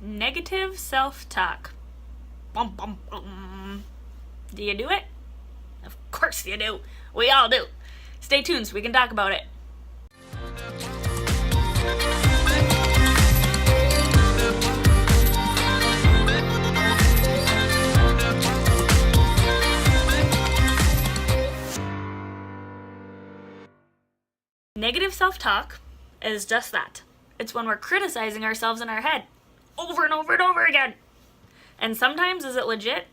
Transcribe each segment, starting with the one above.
Negative self-talk. Bum, bum, bum. Do you do it? Of course you do. We all do. Stay tuned so we can talk about it. Negative self-talk is just that. It's when we're criticizing ourselves in our head over and over and over again. And sometimes, is it legit?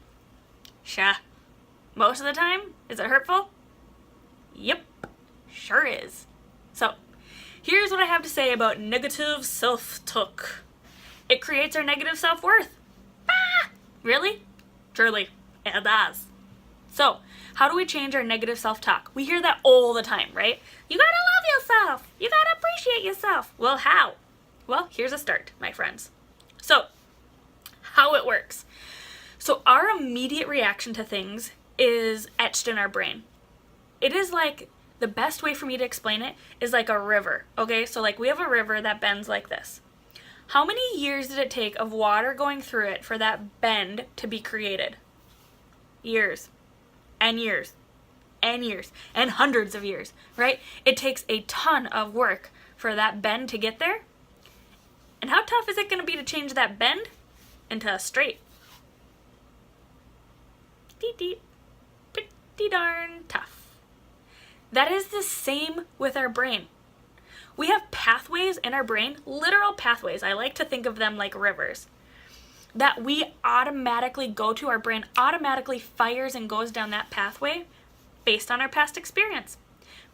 Sure. Most of the time, is it hurtful? Yep, sure is. So, here's what I have to say about negative self-talk. It creates our negative self-worth. Ah! Really? Truly, it does. So, how do we change our negative self-talk? We hear that all the time, right? You gotta love yourself. You gotta appreciate yourself. Well, how? Well, here's a start, my friends. So, how it works. So, our immediate reaction to things is etched in our brain. It is like, the best way for me to explain it is like a river, okay? So, like, we have a river that bends like this. How many years did it take of water going through it for that bend to be created? Years. And years, and years, and hundreds of years, right? It takes a ton of work for that bend to get there. And how tough is it going to be to change that bend into a straight? Pretty darn tough. That is the same with our brain. We have pathways in our brain, literal pathways. I like to think of them like rivers, that we automatically go to. Our brain automatically fires and goes down that pathway based on our past experience,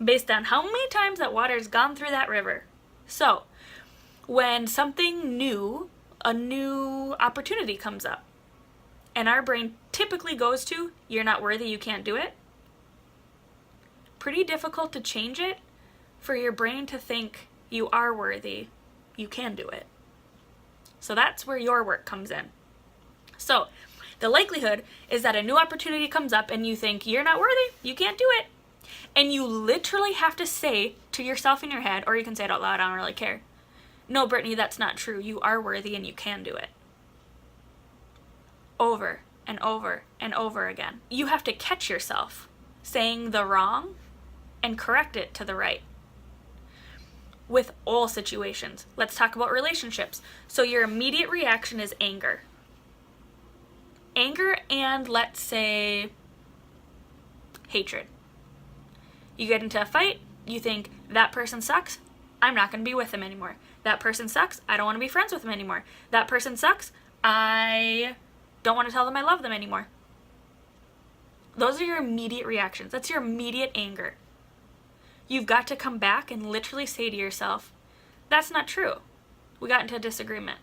based on how many times that water's gone through that river. So, when something new, a new opportunity comes up, and our brain typically goes to, you're not worthy, you can't do it, pretty difficult to change it for your brain to think you are worthy, you can do it. So that's where your work comes in. So the likelihood is that a new opportunity comes up and you think, you're not worthy, you can't do it. And you literally have to say to yourself in your head, or you can say it out loud, I don't really care. No, Brittany, that's not true. You are worthy and you can do it. Over and over and over again. You have to catch yourself saying the wrong and correct it to the right. With all situations. Let's talk about relationships. So your immediate reaction is anger. Anger and, let's say, hatred. You get into a fight, you think, that person sucks, I'm not going to be with them anymore. That person sucks, I don't want to be friends with them anymore. That person sucks, I don't want to tell them I love them anymore. Those are your immediate reactions. That's your immediate anger. You've got to come back and literally say to yourself, that's not true. We got into a disagreement.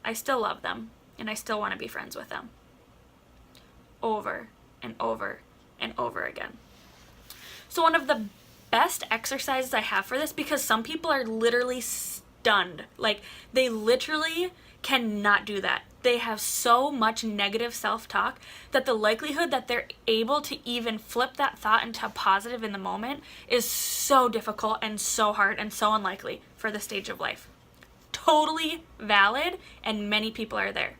I still love them, and I still want to be friends with them. Over and over and over again. So one of the best exercises I have for this, because some people are literally stunned. Like, they literally cannot do that. They have so much negative self-talk that the likelihood that they're able to even flip that thought into a positive in the moment is so difficult and so hard and so unlikely for the stage of life. Totally valid, and many people are there.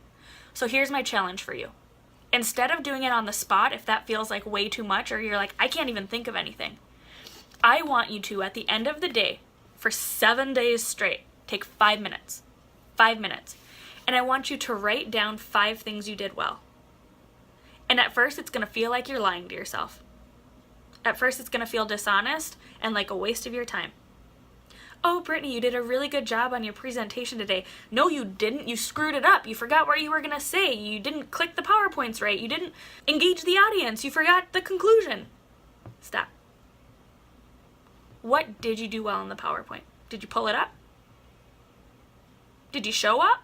So here's my challenge for you. Instead of doing it on the spot, if that feels like way too much, or you're like, I can't even think of anything, I want you to, at the end of the day, for 7 days straight, take 5 minutes. 5 minutes. And I want you to write down 5 things you did well. And at first, it's going to feel like you're lying to yourself. At first, it's going to feel dishonest and like a waste of your time. Oh, Brittany, you did a really good job on your presentation today. No, you didn't. You screwed it up. You forgot what you were going to say. You didn't click the PowerPoints right. You didn't engage the audience. You forgot the conclusion. Stop. What did you do well in the PowerPoint? Did you pull it up? Did you show up?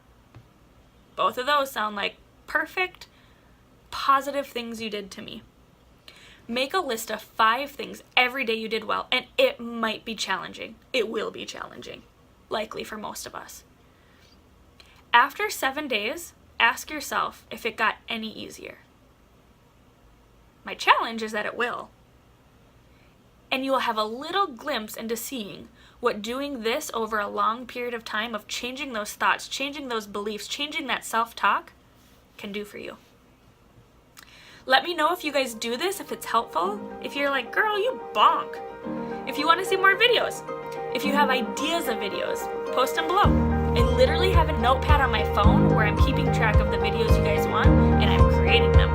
Both of those sound like perfect, positive things you did to me. Make a list of 5 things every day you did well, and it might be challenging. It will be challenging, likely for most of us. After 7 days, ask yourself if it got any easier. My challenge is that it will. And you will have a little glimpse into seeing what doing this over a long period of time of changing those thoughts, changing those beliefs, changing that self-talk can do for you. Let me know if you guys do this, if it's helpful. If you're like, girl, you bonk. If you want to see more videos. If you have ideas of videos, post them below. I literally have a notepad on my phone where I'm keeping track of the videos you guys want, and I'm creating them.